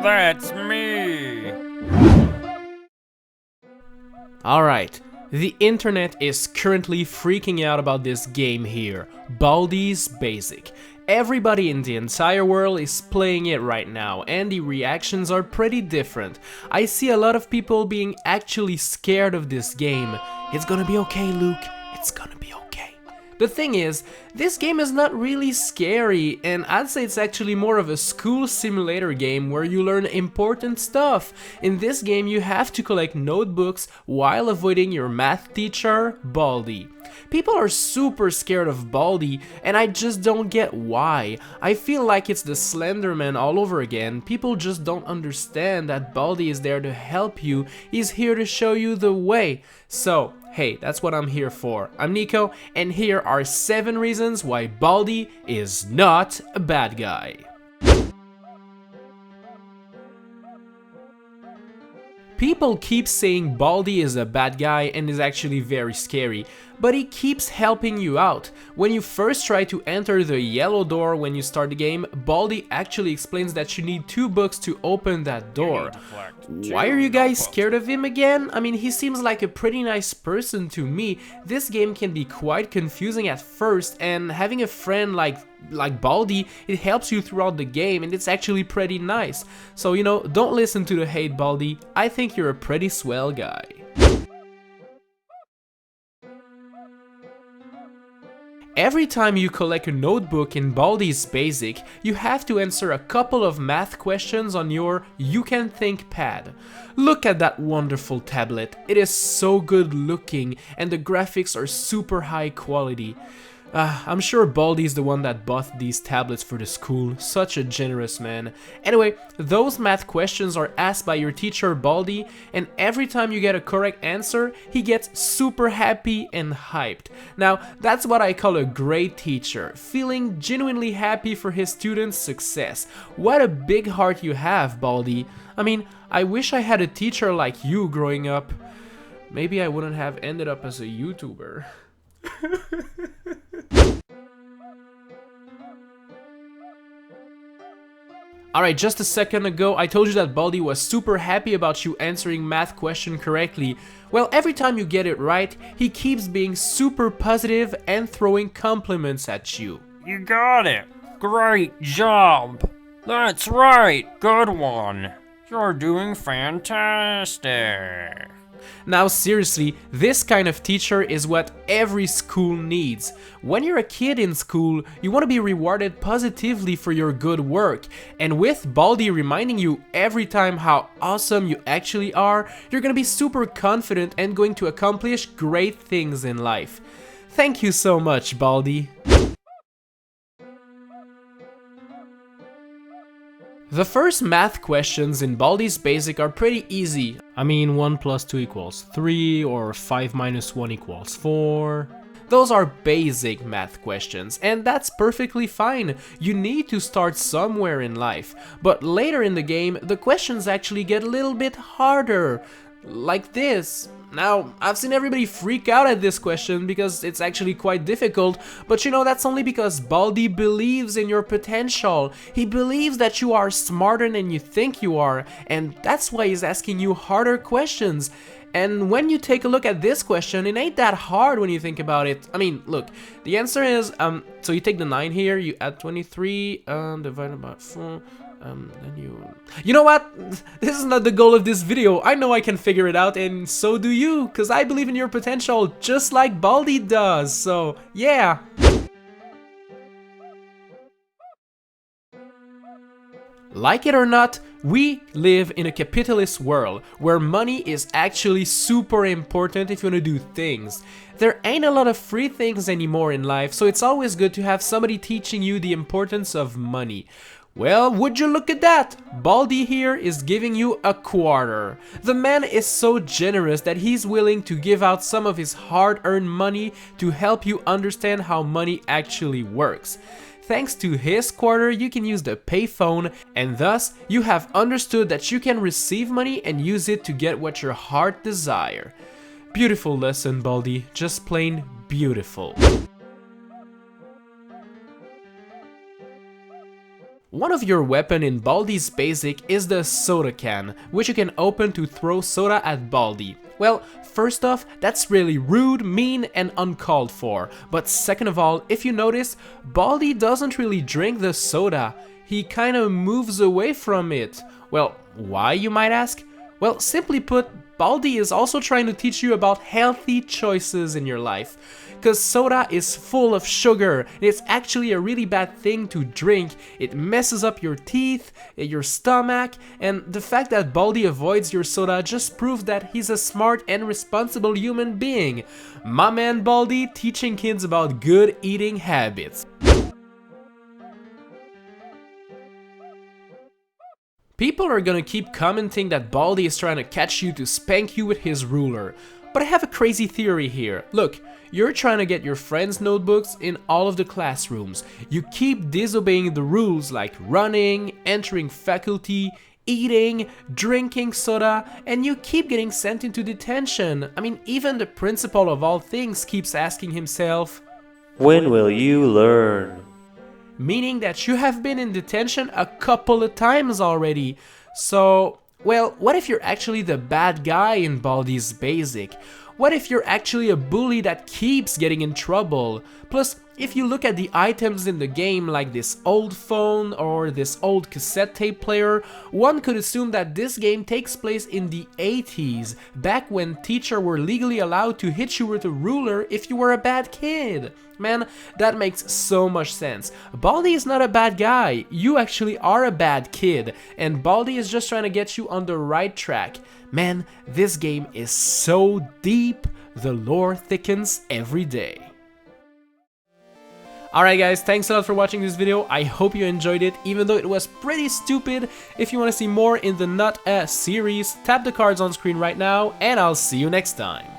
That's me! Alright, the internet is currently freaking out about this game here, Baldi's Basic. Everybody in the entire world is playing it right now, and the reactions are pretty different. I see a lot of people being actually scared of this game. It's gonna be okay, Luke, it's gonna be okay. The thing is, this game is not really scary, and I'd say it's actually more of a school simulator game where you learn important stuff. In this game, you have to collect notebooks while avoiding your math teacher, Baldi. People are super scared of Baldi, and I just don't get why. I feel like it's the Slender Man all over again. People just don't understand that Baldi is there to help you. He's here to show you the way. So, hey, that's what I'm here for. I'm Nico, and here are 7 reasons why Baldi is not a bad guy. People keep saying Baldi is a bad guy and is actually very scary, but he keeps helping you out. When you first try to enter the yellow door when you start the game, Baldi actually explains that you need 2 books to open that door. Why are you guys scared of him again? I mean, he seems like a pretty nice person to me. This game can be quite confusing at first, and having a friend like Baldi, it helps you throughout the game, and it's actually pretty nice. So, you know, don't listen to the hate, Baldi. I think you're a pretty swell guy. Every time you collect a notebook in Baldi's Basic, you have to answer a couple of math questions on your You Can Think pad. Look at that wonderful tablet. It is so good looking, and the graphics are super high quality. I'm sure Baldi is the one that bought these tablets for the school, such a generous man. Anyway, those math questions are asked by your teacher Baldi, and every time you get a correct answer, he gets super happy and hyped. Now, that's what I call a great teacher, feeling genuinely happy for his students' success. What a big heart you have, Baldi. I mean, I wish I had a teacher like you growing up. Maybe I wouldn't have ended up as a YouTuber. Alright, just a second ago, I told you that Baldi was super happy about you answering math question correctly. Well, every time you get it right, he keeps being super positive and throwing compliments at you. You got it! Great job! That's right! Good one! You're doing fantastic! Now seriously, this kind of teacher is what every school needs. When you're a kid in school, you want to be rewarded positively for your good work, and with Baldi reminding you every time how awesome you actually are, you're gonna be super confident and going to accomplish great things in life. Thank you so much, Baldi. The first math questions in Baldi's Basic are pretty easy. I mean, 1 plus 2 equals 3, or 5 minus 1 equals 4. Those are basic math questions, and that's perfectly fine. You need to start somewhere in life. But later in the game, the questions actually get a little bit harder. Like this. Now, I've seen everybody freak out at this question because it's actually quite difficult, but you know, that's only because Baldi believes in your potential. He believes that you are smarter than you think you are, and that's why he's asking you harder questions. And when you take a look at this question, it ain't that hard when you think about it. I mean, look, the answer is, so you take the 9 here, you add 23, divided by 4, then you know what? This is not the goal of this video. I know I can figure it out, and so do you, because I believe in your potential, just like Baldi does, so yeah. Like it or not, we live in a capitalist world where money is actually super important if you want to do things. There ain't a lot of free things anymore in life, so it's always good to have somebody teaching you the importance of money. Well, would you look at that? Baldi here is giving you a quarter. The man is so generous that he's willing to give out some of his hard-earned money to help you understand how money actually works. Thanks to his quarter, you can use the payphone, and thus you have understood that you can receive money and use it to get what your heart desire. Beautiful lesson, Baldi, just plain beautiful. One of your weapons in Baldi's Basic is the soda can, which you can open to throw soda at Baldi. Well, first off, that's really rude, mean, and uncalled for. But second of all, if you notice, Baldi doesn't really drink the soda. He kinda moves away from it. Well, why, you might ask? Well, simply put, Baldi is also trying to teach you about healthy choices in your life. Cause soda is full of sugar, and it's actually a really bad thing to drink. It messes up your teeth, your stomach, and the fact that Baldi avoids your soda just proves that he's a smart and responsible human being. My man Baldi teaching kids about good eating habits. People are gonna keep commenting that Baldi is trying to catch you to spank you with his ruler. But I have a crazy theory here. Look, you're trying to get your friends' notebooks in all of the classrooms. You keep disobeying the rules like running, entering faculty, eating, drinking soda, and you keep getting sent into detention. I mean, even the principal of all things keeps asking himself, when will you learn? Meaning that you have been in detention a couple of times already. So, well, what if you're actually the bad guy in Baldi's Basic? What if you're actually a bully that keeps getting in trouble? Plus, if you look at the items in the game like this old phone or this old cassette tape player, one could assume that this game takes place in the 80s, back when teachers were legally allowed to hit you with a ruler if you were a bad kid. Man, that makes so much sense. Baldi is not a bad guy, you actually are a bad kid, and Baldi is just trying to get you on the right track. Man, this game is so deep, the lore thickens every day. Alright guys, thanks a lot for watching this video. I hope you enjoyed it, even though it was pretty stupid. If you want to see more in the Not A series, tap the cards on screen right now, and I'll see you next time.